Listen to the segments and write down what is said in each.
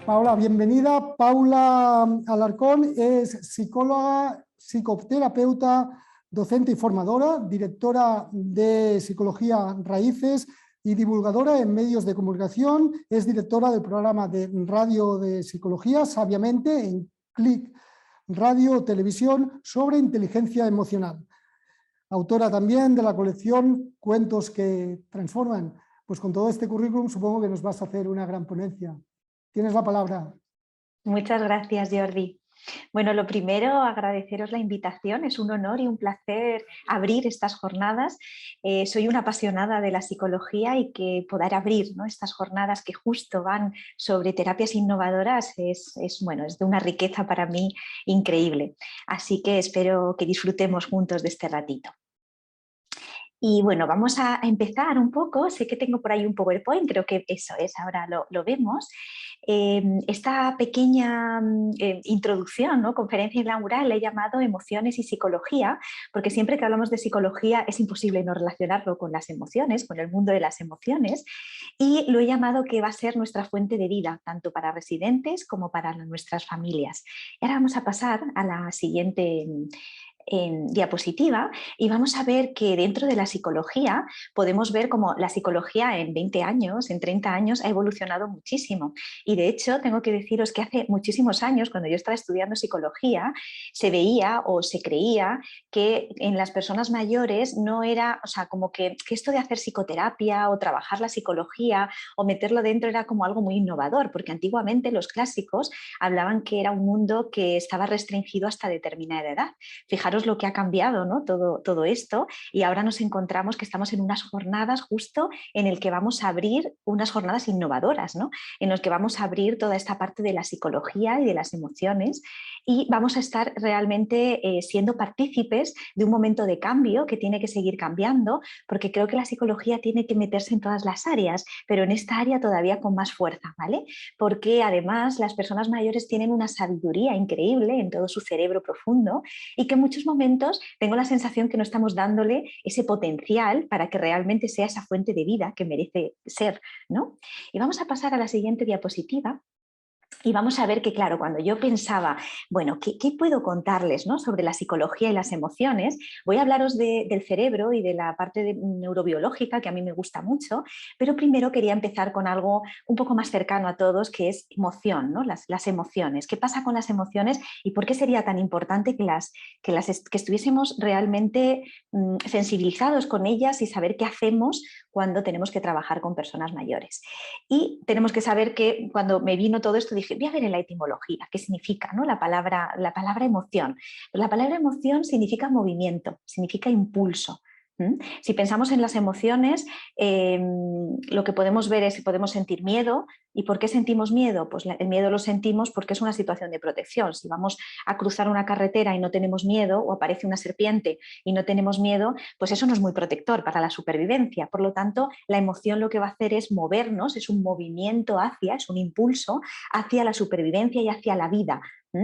Paula, bienvenida. Paula Alarcón es psicóloga, psicoterapeuta, docente y formadora, directora de Psicología Raíces y divulgadora en medios de comunicación. Es directora del programa de radio de psicología, Sabiamente, en Click Radio Televisión, sobre inteligencia emocional. Autora también de la colección Cuentos que transforman. Pues con todo este currículum supongo que nos vas a hacer una gran ponencia. Tienes la palabra. Muchas gracias, Jordi. Bueno, lo primero, agradeceros la invitación. Es un honor y un placer abrir estas jornadas. Soy una apasionada de la psicología y que poder abrir, ¿no?, estas jornadas que justo van sobre terapias innovadoras es de una riqueza para mí increíble. Así que espero que disfrutemos juntos de este ratito. Y bueno, vamos a empezar un poco. Sé que tengo por ahí un PowerPoint, creo que eso es, ahora lo vemos. Esta pequeña introducción, ¿no?, conferencia inaugural, la he llamado Emociones y Psicología, porque siempre que hablamos de psicología es imposible no relacionarlo con las emociones, con el mundo de las emociones, y lo he llamado que va a ser nuestra fuente de vida, tanto para residentes como para nuestras familias. Y ahora vamos a pasar a la siguiente diapositiva y vamos a ver que dentro de la psicología podemos ver cómo la psicología en 20 años, en 30 años ha evolucionado muchísimo. Y de hecho tengo que deciros que hace muchísimos años, cuando yo estaba estudiando psicología, se veía o se creía que en las personas mayores no era, o sea, como que esto de hacer psicoterapia o trabajar la psicología o meterlo dentro era como algo muy innovador, porque antiguamente los clásicos hablaban que era un mundo que estaba restringido hasta determinada edad. Fijaros lo que ha cambiado, ¿no?, todo esto, y ahora nos encontramos que estamos en unas jornadas justo en el que vamos a abrir unas jornadas innovadoras, ¿no?, en los que vamos a abrir toda esta parte de la psicología y de las emociones, y vamos a estar realmente siendo partícipes de un momento de cambio que tiene que seguir cambiando, porque creo que la psicología tiene que meterse en todas las áreas, pero en esta área todavía con más fuerza, ¿vale? Porque además las personas mayores tienen una sabiduría increíble en todo su cerebro profundo y que en muchos momentos tengo la sensación que no estamos dándole ese potencial para que realmente sea esa fuente de vida que merece ser, ¿no? Y vamos a pasar a la siguiente diapositiva. Y vamos a ver que, claro, cuando yo pensaba, bueno, ¿qué puedo contarles, ¿no?, sobre la psicología y las emociones? Voy a hablaros del cerebro y de la parte neurobiológica, que a mí me gusta mucho, pero primero quería empezar con algo un poco más cercano a todos, que es emoción, ¿no?, las emociones. ¿Qué pasa con las emociones y por qué sería tan importante que estuviésemos realmente sensibilizados con ellas y saber qué hacemos cuando tenemos que trabajar con personas mayores? Y tenemos que saber que cuando me vino todo esto dije, voy a ver en la etimología qué significa, ¿no?, la palabra emoción. La palabra emoción significa movimiento, significa impulso. Si pensamos en las emociones, lo que podemos ver es que podemos sentir miedo. ¿Y por qué sentimos miedo? Pues el miedo lo sentimos porque es una situación de protección. Si vamos a cruzar una carretera y no tenemos miedo, o aparece una serpiente y no tenemos miedo, pues eso no es muy protector para la supervivencia. Por lo tanto, la emoción lo que va a hacer es movernos, es un movimiento es un impulso hacia la supervivencia y hacia la vida.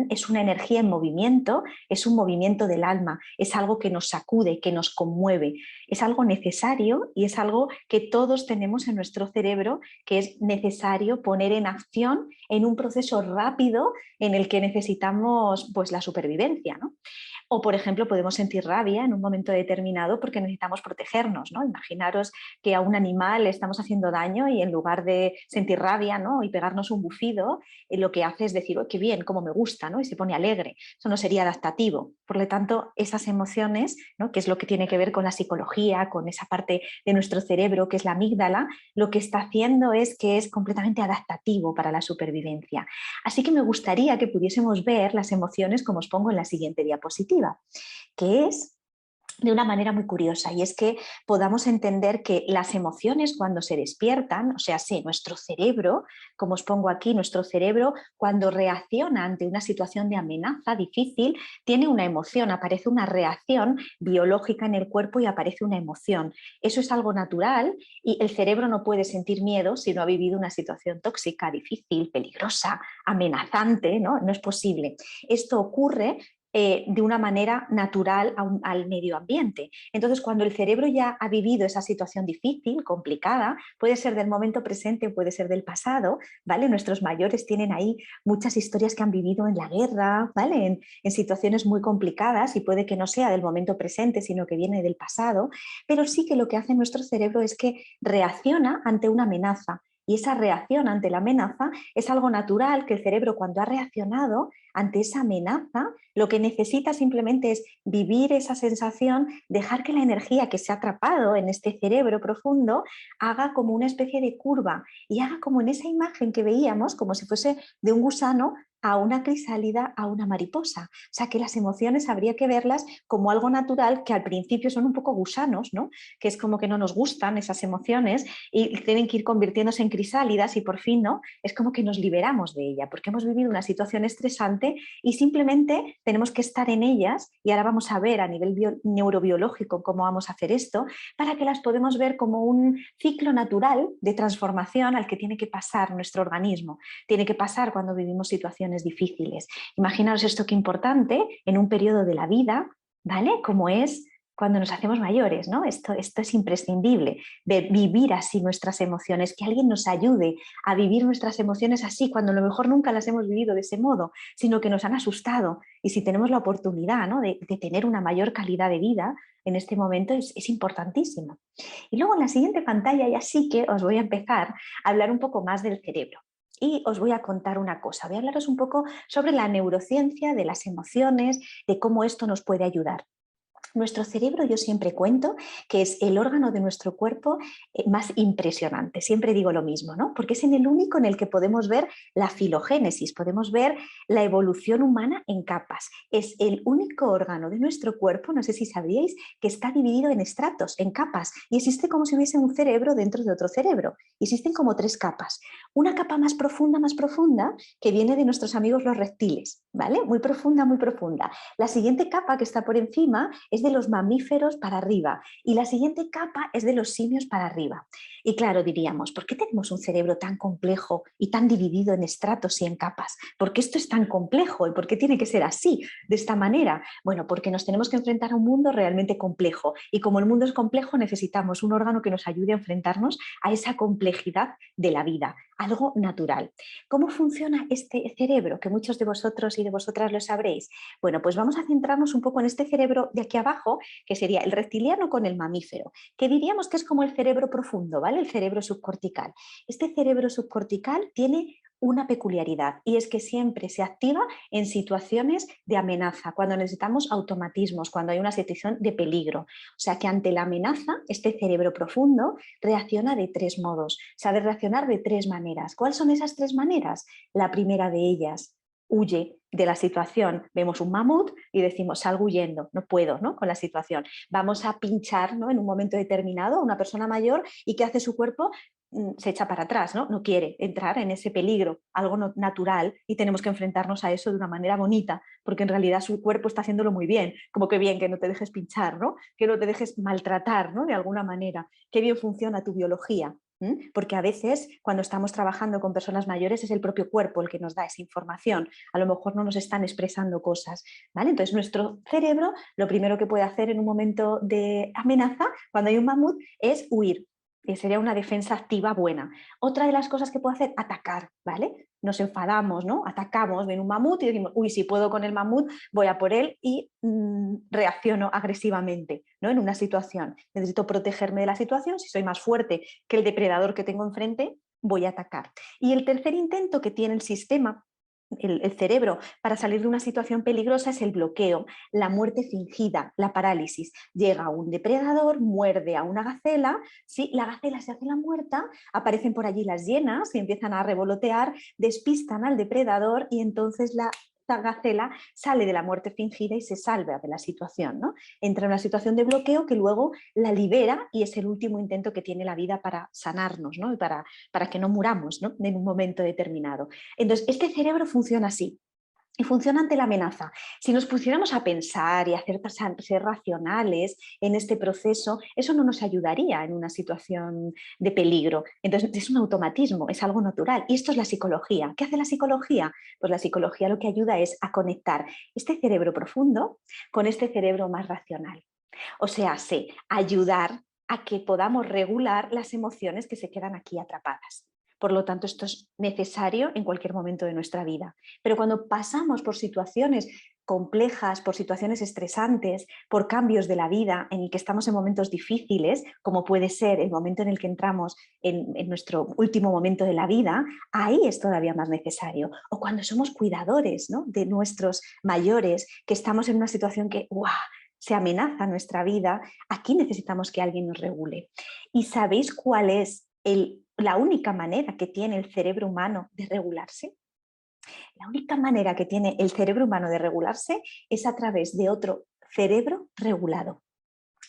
Es una energía en movimiento, es un movimiento del alma, es algo que nos sacude, que nos conmueve, es algo necesario y es algo que todos tenemos en nuestro cerebro, que es necesario poner en acción en un proceso rápido en el que necesitamos, pues, la supervivencia, ¿no? O, por ejemplo, podemos sentir rabia en un momento determinado porque necesitamos protegernos, ¿no? Imaginaros que a un animal le estamos haciendo daño y en lugar de sentir rabia, ¿no?, y pegarnos un bufido, lo que hace es decir, oh, qué bien, cómo me gusta, ¿no?, y se pone alegre. Eso no sería adaptativo. Por lo tanto, esas emociones, ¿no?, que es lo que tiene que ver con la psicología, con esa parte de nuestro cerebro que es la amígdala, lo que está haciendo es que es completamente adaptativo para la supervivencia. Así que me gustaría que pudiésemos ver las emociones como os pongo en la siguiente diapositiva, que es de una manera muy curiosa, y es que podamos entender que las emociones cuando se despiertan, o sea, sí, nuestro cerebro, como os pongo aquí, nuestro cerebro cuando reacciona ante una situación de amenaza difícil, tiene una emoción, aparece una reacción biológica en el cuerpo y aparece una emoción. Eso es algo natural y el cerebro no puede sentir miedo si no ha vivido una situación tóxica, difícil, peligrosa, amenazante, ¿no? No es posible. Esto ocurre de una manera natural al medio ambiente. Entonces, cuando el cerebro ya ha vivido esa situación difícil, complicada, puede ser del momento presente, puede ser del pasado, ¿vale? Nuestros mayores tienen ahí muchas historias que han vivido en la guerra, ¿vale? En situaciones muy complicadas, y puede que no sea del momento presente, sino que viene del pasado, pero sí que lo que hace nuestro cerebro es que reacciona ante una amenaza. Y esa reacción ante la amenaza es algo natural, que el cerebro, cuando ha reaccionado ante esa amenaza, lo que necesita simplemente es vivir esa sensación, dejar que la energía que se ha atrapado en este cerebro profundo haga como una especie de curva y haga como en esa imagen que veíamos, como si fuese de un gusano a una crisálida, a una mariposa. O sea, que las emociones habría que verlas como algo natural, que al principio son un poco gusanos, ¿no? Que es como que no nos gustan esas emociones y tienen que ir convirtiéndose en crisálidas, y por fin, ¿no? Es como que nos liberamos de ella, porque hemos vivido una situación estresante y simplemente tenemos que estar en ellas, y ahora vamos a ver a nivel neurobiológico cómo vamos a hacer esto, para que las podemos ver como un ciclo natural de transformación al que tiene que pasar nuestro organismo. Tiene que pasar cuando vivimos situaciones difíciles. Imaginaos esto, qué importante en un periodo de la vida, ¿vale? Como es cuando nos hacemos mayores, ¿no? Esto es imprescindible, de vivir así nuestras emociones, que alguien nos ayude a vivir nuestras emociones así, cuando a lo mejor nunca las hemos vivido de ese modo, sino que nos han asustado. Y si tenemos la oportunidad, ¿no?, de tener una mayor calidad de vida en este momento, es importantísimo. Y luego en la siguiente pantalla ya sí que os voy a empezar a hablar un poco más del cerebro. Y os voy a contar una cosa, voy a hablaros un poco sobre la neurociencia de las emociones, de cómo esto nos puede ayudar. Nuestro cerebro, yo siempre cuento que es el órgano de nuestro cuerpo más impresionante. Siempre digo lo mismo, ¿no? Porque es en el único en el que podemos ver la filogénesis, podemos ver la evolución humana en capas. Es el único órgano de nuestro cuerpo, no sé si sabríais, que está dividido en estratos, en capas, y existe como si hubiese un cerebro dentro de otro cerebro. Existen como 3 capas. Una capa más profunda, que viene de nuestros amigos los reptiles, ¿vale? Muy profunda, muy profunda. La siguiente capa, que está por encima, es de los mamíferos para arriba, y la siguiente capa es de los simios para arriba. Y claro, diríamos, ¿por qué tenemos un cerebro tan complejo y tan dividido en estratos y en capas? ¿Por qué esto es tan complejo y por qué tiene que ser así, de esta manera? Bueno, porque nos tenemos que enfrentar a un mundo realmente complejo, y como el mundo es complejo, necesitamos un órgano que nos ayude a enfrentarnos a esa complejidad de la vida, algo natural. ¿Cómo funciona este cerebro? Que muchos de vosotros y de vosotras lo sabréis. Bueno, pues vamos a centrarnos un poco en este cerebro de aquí abajo, que sería el reptiliano con el mamífero, que diríamos que es como el cerebro profundo, ¿vale? El cerebro subcortical. Este cerebro subcortical tiene una peculiaridad, y es que siempre se activa en situaciones de amenaza, cuando necesitamos automatismos, cuando hay una situación de peligro. O sea que ante la amenaza, este cerebro profundo reacciona de 3 modos, sabe reaccionar de 3 maneras. ¿Cuáles son esas 3 maneras? La primera de ellas, huye de la situación. Vemos un mamut y decimos, salgo huyendo, no puedo, ¿no?, con la situación. Vamos a pinchar, ¿no?, en un momento determinado a una persona mayor, y ¿qué hace su cuerpo? Se echa para atrás, ¿no? No quiere entrar en ese peligro, algo natural, y tenemos que enfrentarnos a eso de una manera bonita, porque en realidad su cuerpo está haciéndolo muy bien, como que bien que no te dejes pinchar, ¿no?, que no te dejes maltratar, ¿no?, de alguna manera, qué bien funciona tu biología. Porque a veces cuando estamos trabajando con personas mayores es el propio cuerpo el que nos da esa información, a lo mejor no nos están expresando cosas, ¿vale? Entonces nuestro cerebro lo primero que puede hacer en un momento de amenaza, cuando hay un mamut, es huir, que sería una defensa activa buena. Otra de las cosas que puede hacer, atacar, ¿vale? Nos enfadamos, ¿no? Atacamos, ven un mamut y decimos, uy, si puedo con el mamut, voy a por él, y reacciono agresivamente, ¿no?, en una situación. Necesito protegerme de la situación, si soy más fuerte que el depredador que tengo enfrente, voy a atacar. Y el tercer intento que tiene el sistema, el cerebro, para salir de una situación peligrosa, es el bloqueo, la muerte fingida, la parálisis. Llega un depredador, muerde a una gacela, ¿sí?, la gacela se hace la muerta, aparecen por allí las hienas y empiezan a revolotear, despistan al depredador, y entonces la gacela sale de la muerte fingida y se salva de la situación, ¿no? Entra en una situación de bloqueo que luego la libera, y es el último intento que tiene la vida para sanarnos, ¿no?, y para que no muramos, ¿no?, en un momento determinado. Entonces, este cerebro funciona así. Y funciona ante la amenaza. Si nos pusiéramos a pensar y a ser racionales en este proceso, eso no nos ayudaría en una situación de peligro. Entonces es un automatismo, es algo natural. Y esto es la psicología. ¿Qué hace la psicología? Pues la psicología lo que ayuda es a conectar este cerebro profundo con este cerebro más racional. O sea, ayudar a que podamos regular las emociones que se quedan aquí atrapadas. Por lo tanto, esto es necesario en cualquier momento de nuestra vida. Pero cuando pasamos por situaciones complejas, por situaciones estresantes, por cambios de la vida en el que estamos en momentos difíciles, como puede ser el momento en el que entramos en nuestro último momento de la vida, ahí es todavía más necesario. O cuando somos cuidadores, ¿no?, de nuestros mayores, que estamos en una situación que ¡guau!, se amenaza nuestra vida, aquí necesitamos que alguien nos regule. ¿Y sabéis cuál es la única manera que tiene el cerebro humano de regularse? La única manera que tiene el cerebro humano de regularse es a través de otro cerebro regulado.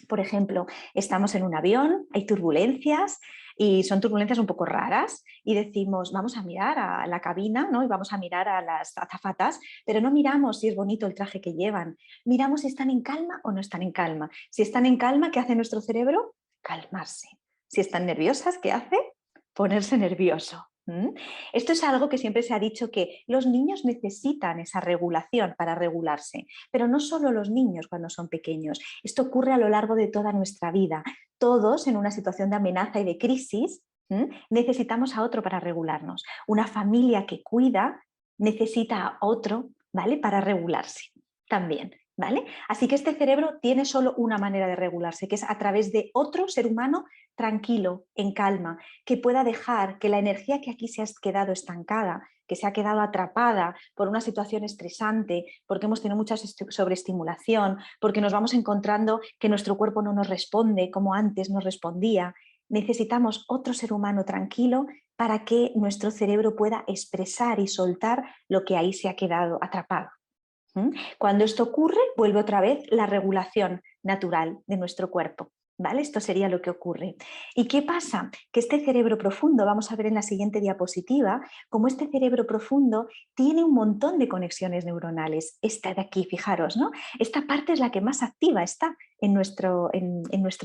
Por ejemplo, estamos en un avión, hay turbulencias y son turbulencias un poco raras y decimos, vamos a mirar a la cabina, ¿no?, y vamos a mirar a las azafatas, pero no miramos si es bonito el traje que llevan, miramos si están en calma o no están en calma. Si están en calma, ¿qué hace nuestro cerebro? Calmarse. Si están nerviosas, ¿qué hace? Ponerse nervioso. Esto es algo que siempre se ha dicho, que los niños necesitan esa regulación para regularse, pero no solo los niños cuando son pequeños. Esto ocurre a lo largo de toda nuestra vida. Todos en una situación de amenaza y de crisis necesitamos a otro para regularnos. Una familia que cuida necesita a otro, ¿vale?, para regularse también. ¿Vale? Así que este cerebro tiene solo una manera de regularse, que es a través de otro ser humano tranquilo, en calma, que pueda dejar que la energía que aquí se ha quedado estancada, que se ha quedado atrapada por una situación estresante, porque hemos tenido mucha sobreestimulación, porque nos vamos encontrando que nuestro cuerpo no nos responde como antes nos respondía, necesitamos otro ser humano tranquilo para que nuestro cerebro pueda expresar y soltar lo que ahí se ha quedado atrapado. Cuando esto ocurre, vuelve otra vez la regulación natural de nuestro cuerpo. ¿Vale? Esto sería lo que ocurre. ¿Y qué pasa? Que este cerebro profundo, vamos a ver en la siguiente diapositiva, como este cerebro profundo tiene un montón de conexiones neuronales. Esta de aquí, fijaros, ¿no? Esta parte es la que más activa está en nuestro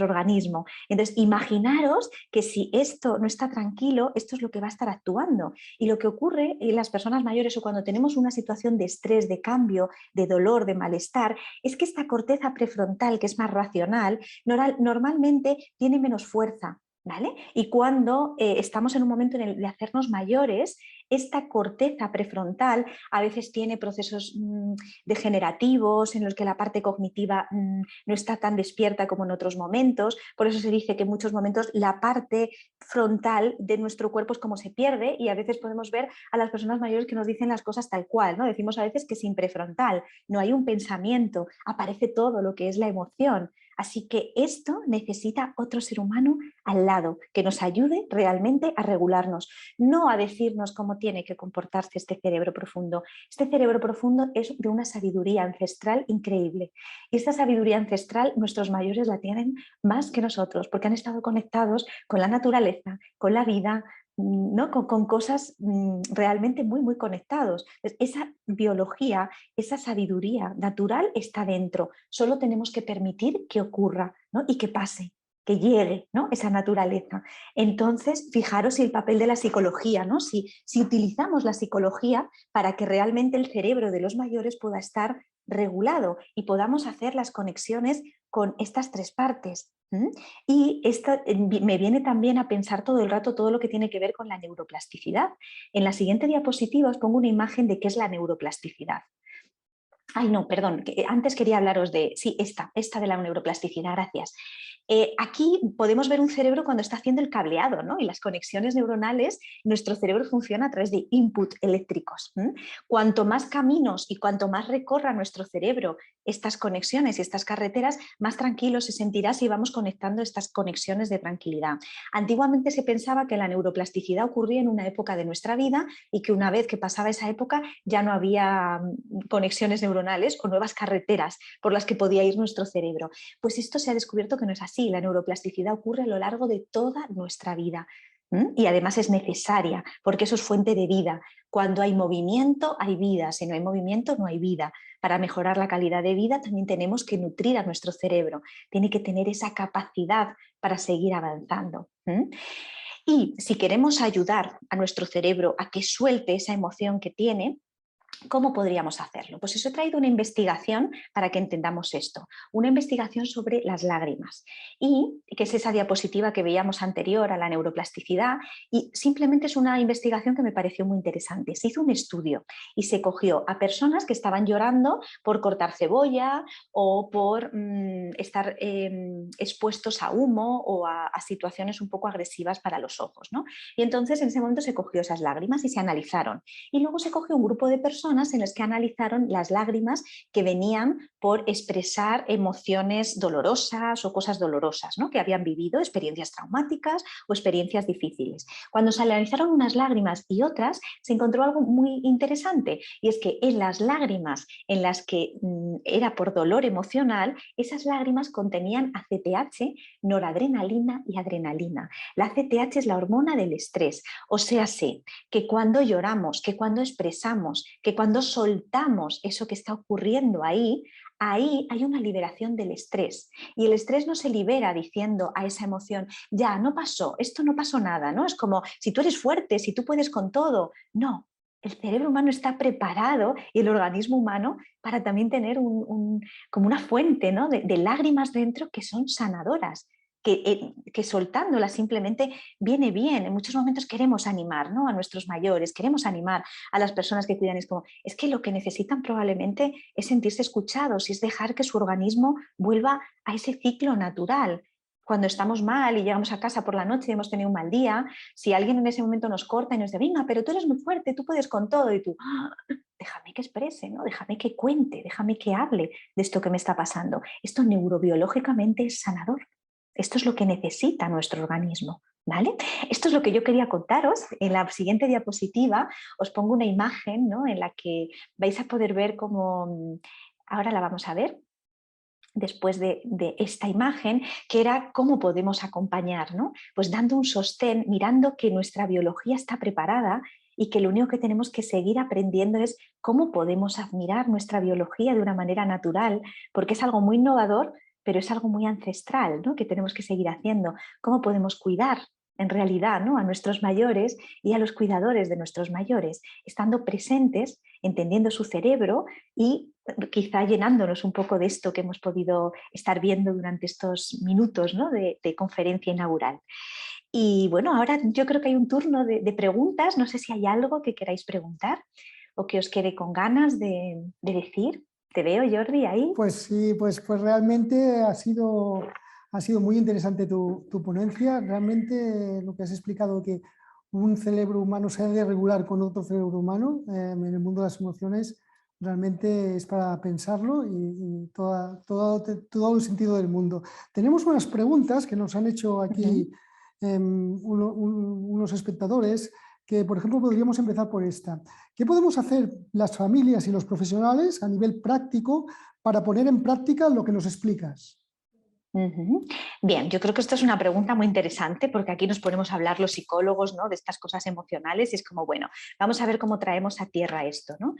organismo. Entonces, imaginaros que si esto no está tranquilo, esto es lo que va a estar actuando. Y lo que ocurre en las personas mayores o cuando tenemos una situación de estrés, de cambio, de dolor, de malestar, es que esta corteza prefrontal, que es más racional, normalmente tiene menos fuerza, ¿vale? Y cuando estamos en un momento en el de hacernos mayores, esta corteza prefrontal a veces tiene procesos degenerativos en los que la parte cognitiva no está tan despierta como en otros momentos. Por eso se dice que en muchos momentos la parte frontal de nuestro cuerpo es como se pierde, y a veces podemos ver a las personas mayores que nos dicen las cosas tal cual, ¿no? Decimos a veces que sin prefrontal no hay un pensamiento, aparece todo lo que es la emoción. Así que esto necesita otro ser humano al lado que nos ayude realmente a regularnos, no a decirnos cómo tiene que comportarse este cerebro profundo. Este cerebro profundo es de una sabiduría ancestral increíble, y esta sabiduría ancestral nuestros mayores la tienen más que nosotros, porque han estado conectados con la naturaleza, con la vida, ¿no?, con cosas realmente muy, muy conectados. Esa biología, esa sabiduría natural está dentro. Solo tenemos que permitir que ocurra, ¿no?, y que pase, que llegue, ¿no?, esa naturaleza. Entonces, fijaros el papel de la psicología, ¿no? Si utilizamos la psicología para que realmente el cerebro de los mayores pueda estar regulado y podamos hacer las conexiones con estas tres partes. Y esto me viene también a pensar todo el rato todo lo que tiene que ver con la neuroplasticidad. En la siguiente diapositiva os pongo una imagen de qué es la neuroplasticidad. Ay, no, perdón, antes quería hablaros de, sí, esta de la neuroplasticidad, gracias. Aquí podemos ver un cerebro cuando está haciendo el cableado, ¿no?, y las conexiones neuronales. Nuestro cerebro funciona a través de input eléctricos. Cuanto más caminos y cuanto más recorra nuestro cerebro estas conexiones y estas carreteras, más tranquilo se sentirá si vamos conectando estas conexiones de tranquilidad. Antiguamente se pensaba que la neuroplasticidad ocurría en una época de nuestra vida y que una vez que pasaba esa época ya no había conexiones neuronales o nuevas carreteras por las que podía ir nuestro cerebro. Pues esto se ha descubierto que no es así. La neuroplasticidad ocurre a lo largo de toda nuestra vida. Y además es necesaria, porque eso es fuente de vida. Cuando hay movimiento, hay vida. Si no hay movimiento, no hay vida. Para mejorar la calidad de vida también tenemos que nutrir a nuestro cerebro. Tiene que tener esa capacidad para seguir avanzando. Y si queremos ayudar a nuestro cerebro a que suelte esa emoción que tiene, ¿cómo podríamos hacerlo? Pues os he traído una investigación para que entendamos esto, una investigación sobre las lágrimas, y que es esa diapositiva que veíamos anterior a la neuroplasticidad, y simplemente es una investigación que me pareció muy interesante. Se hizo un estudio y se cogió a personas que estaban llorando por cortar cebolla o por estar expuestos a humo o a situaciones un poco agresivas para los ojos, ¿no? Y entonces en ese momento se cogió esas lágrimas y se analizaron. Y luego se cogió un grupo de personas en las que analizaron las lágrimas que venían por expresar emociones dolorosas o cosas dolorosas, ¿no? Que habían vivido, experiencias traumáticas o experiencias difíciles. Cuando se analizaron unas lágrimas y otras, se encontró algo muy interesante, y es que en las lágrimas en las que era por dolor emocional, esas lágrimas contenían ACTH, noradrenalina y adrenalina. La ACTH es la hormona del estrés, o sea, sé que cuando lloramos, que cuando expresamos, que cuando soltamos eso que está ocurriendo ahí hay una liberación del estrés. Y el estrés no se libera diciendo a esa emoción, ya, no pasó, esto no pasó nada, ¿no? Es como, si tú eres fuerte, si tú puedes con todo. No, el cerebro humano está preparado, y el organismo humano, para también tener como una fuente, ¿no? de lágrimas dentro que son sanadoras. Que soltándolas simplemente viene bien. En muchos momentos queremos animar, ¿no? A nuestros mayores, queremos animar a las personas que cuidan. Es que lo que necesitan probablemente es sentirse escuchados, y es dejar que su organismo vuelva a ese ciclo natural. Cuando estamos mal y llegamos a casa por la noche y hemos tenido un mal día, si alguien en ese momento nos corta y nos dice, venga, pero tú eres muy fuerte, tú puedes con todo, y tú, déjame que exprese, ¿no? Déjame que cuente, déjame que hable de esto que me está pasando. Esto neurobiológicamente es sanador. Esto es lo que necesita nuestro organismo, ¿vale? Esto es lo que yo quería contaros. En la siguiente diapositiva os pongo una imagen, ¿no? En la que vais a poder ver cómo, ahora la vamos a ver, después de esta imagen, que era cómo podemos acompañar, ¿no? Pues dando un sostén, mirando que nuestra biología está preparada, y que lo único que tenemos que seguir aprendiendo es cómo podemos admirar nuestra biología de una manera natural, porque es algo muy innovador, pero es algo muy ancestral, ¿no? Que tenemos que seguir haciendo. Cómo podemos cuidar en realidad, ¿no? A nuestros mayores y a los cuidadores de nuestros mayores, estando presentes, entendiendo su cerebro, y quizá llenándonos un poco de esto que hemos podido estar viendo durante estos minutos, ¿no? de conferencia inaugural. Y bueno, ahora yo creo que hay un turno de preguntas. No sé si hay algo que queráis preguntar o que os quede con ganas de decir. Te veo, Jordi, ahí. Pues sí, pues realmente ha sido muy interesante tu ponencia. Realmente lo que has explicado, que un cerebro humano se ha de regular con otro cerebro humano en el mundo de las emociones, realmente es para pensarlo, y todo el sentido del mundo. Tenemos unas preguntas que nos han hecho aquí unos espectadores, que por ejemplo podríamos empezar por esta. ¿Qué podemos hacer las familias y los profesionales a nivel práctico para poner en práctica lo que nos explicas? Bien, yo creo que esto es una pregunta muy interesante, porque aquí nos ponemos a hablar los psicólogos, ¿no? De estas cosas emocionales, y es como, bueno, vamos a ver cómo traemos a tierra esto, ¿no?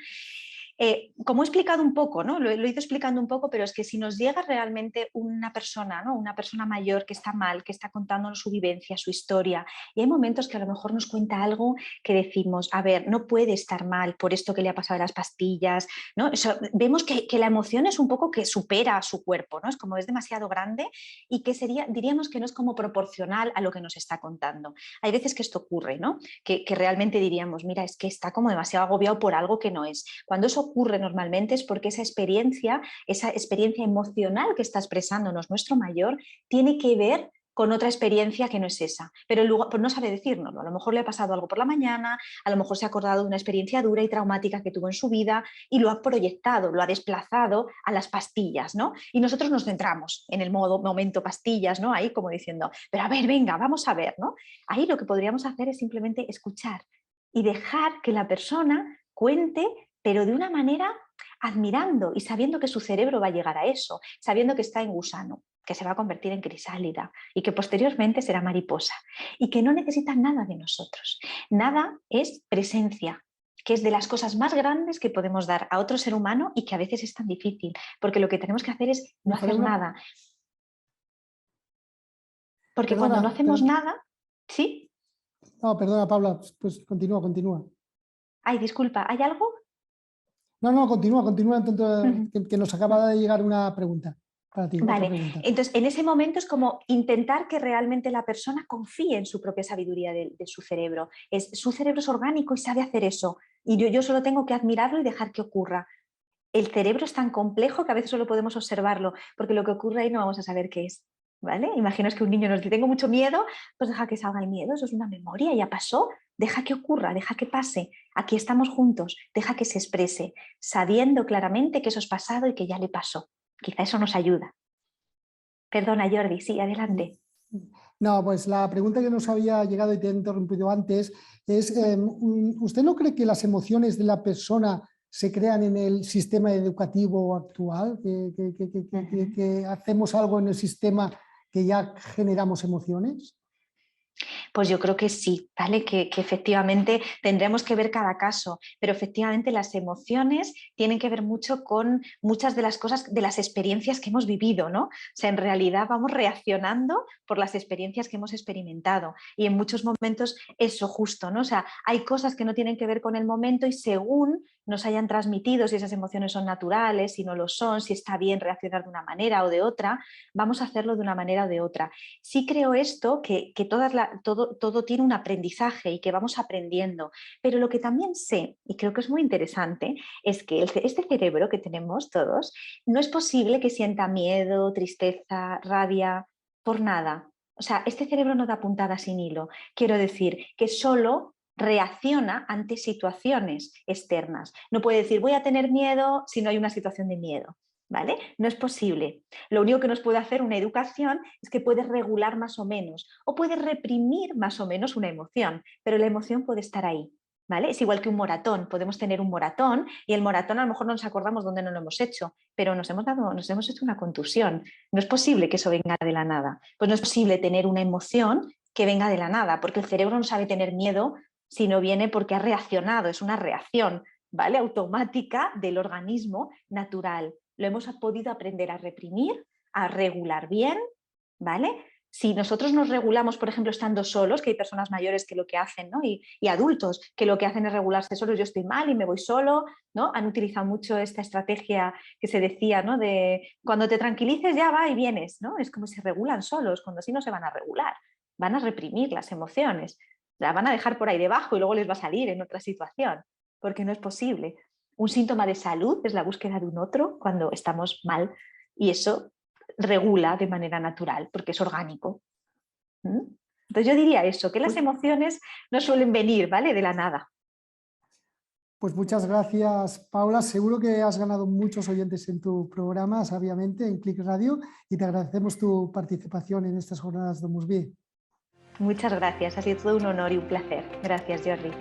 Como he explicado un poco, ¿no? Lo he ido explicando un poco, pero es que si nos llega realmente una persona, ¿no? Una persona mayor que está mal, que está contándonos su vivencia, su historia, y hay momentos que a lo mejor nos cuenta algo que decimos, a ver, no puede estar mal por esto que le ha pasado a las pastillas, ¿no? Vemos que la emoción es un poco que supera a su cuerpo, ¿no? Es como, es demasiado grande, y que diríamos que no es como proporcional a lo que nos está contando. Hay veces que esto ocurre, ¿no? Que realmente diríamos, mira, es que está como demasiado agobiado por algo que no es. Cuando eso ocurre normalmente es porque esa experiencia emocional que está expresándonos nuestro mayor, tiene que ver con otra experiencia que no es esa, pero luego pues no sabe decírnoslo. A lo mejor le ha pasado algo por la mañana, a lo mejor se ha acordado de una experiencia dura y traumática que tuvo en su vida, y lo ha proyectado, lo ha desplazado a las pastillas, ¿no? Y nosotros nos centramos en el momento pastillas, ¿no? Ahí como diciendo, pero a ver, venga, vamos a ver, ¿no? Ahí lo que podríamos hacer es simplemente escuchar y dejar que la persona cuente, pero de una manera admirando y sabiendo que su cerebro va a llegar a eso, sabiendo que está en gusano. que se va a convertir en crisálida y que posteriormente será mariposa y que no necesita nada de nosotros. Nada es presencia, que es de las cosas más grandes que podemos dar a otro ser humano y que a veces es tan difícil, porque lo que tenemos que hacer es no hacer nada. Porque cuando no hacemos nada, ¿sí? No, perdona, Paula, pues continúa. Ay, disculpa, ¿hay algo? No, continúa, que nos acaba de llegar una pregunta para ti. Vale, otra pregunta. entonces en ese momento es como intentar que realmente la persona confíe en su propia sabiduría de su cerebro. Su cerebro es orgánico y sabe hacer eso. Y yo solo tengo que admirarlo y dejar que ocurra. El cerebro es tan complejo que a veces solo podemos observarlo, porque lo que ocurre ahí no vamos a saber qué es. ¿Vale? Imaginaos que un niño nos dice, tengo mucho miedo, pues deja que salga el miedo, eso es una memoria, ya pasó, deja que ocurra, deja que pase, aquí estamos juntos, deja que se exprese, sabiendo claramente que eso es pasado y que ya le pasó. Quizá eso nos ayuda. Perdona, Jordi, sí, adelante. No, pues la pregunta que nos había llegado y te he interrumpido antes es, ¿usted no cree que las emociones de la persona se crean en el sistema educativo actual? ¿Que hacemos algo en el sistema que ya generamos emociones? Pues yo creo que sí, ¿vale? Que efectivamente tendremos que ver cada caso, pero efectivamente las emociones tienen que ver mucho con muchas de las cosas, de las experiencias que hemos vivido, ¿no? O sea, en realidad vamos reaccionando por las experiencias que hemos experimentado y en muchos momentos eso justo, ¿no? O sea, hay cosas que no tienen que ver con el momento y según nos hayan transmitido, si esas emociones son naturales, si no lo son, si está bien reaccionar de una manera o de otra, vamos a hacerlo de una manera o de otra. Sí creo esto, que todo tiene un aprendizaje y que vamos aprendiendo, pero lo que también sé, y creo que es muy interesante, es que este cerebro que tenemos todos, no es posible que sienta miedo, tristeza, rabia, por nada. O sea, este cerebro no da puntada sin hilo. Quiero decir que solo reacciona ante situaciones externas. No puede decir voy a tener miedo si no hay una situación de miedo, ¿vale? No es posible. Lo único que nos puede hacer una educación es que puede regular más o menos o puede reprimir más o menos una emoción, pero la emoción puede estar ahí, ¿vale? Es igual que un moratón. Podemos tener un moratón y el moratón a lo mejor no nos acordamos dónde no lo hemos hecho, pero nos hemos hecho una contusión. No es posible que eso venga de la nada. Pues no es posible tener una emoción que venga de la nada, porque el cerebro no sabe tener miedo si no viene porque ha reaccionado, es una reacción, ¿vale? Automática del organismo natural. Lo hemos podido aprender a reprimir, a regular bien, ¿vale? Si nosotros nos regulamos, por ejemplo, estando solos, que hay personas mayores que lo que hacen, ¿no? y adultos que lo que hacen es regularse solos, yo estoy mal y me voy solo, ¿no? Han utilizado mucho esta estrategia que se decía, ¿no? De cuando te tranquilices ya va y vienes, ¿no? Es como si se regulan solos, cuando así no se van a regular, van a reprimir las emociones, las van a dejar por ahí debajo y luego les va a salir en otra situación, porque no es posible. Un síntoma de salud es la búsqueda de un otro cuando estamos mal y eso regula de manera natural porque es orgánico. Entonces yo diría eso, que las emociones no suelen venir, ¿vale? De la nada. Pues muchas gracias, Paula. Seguro que has ganado muchos oyentes en tu programa, sabiamente, en Click Radio, y te agradecemos tu participación en estas jornadas de Musbí. Muchas gracias, ha sido todo un honor y un placer. Gracias, Jordi.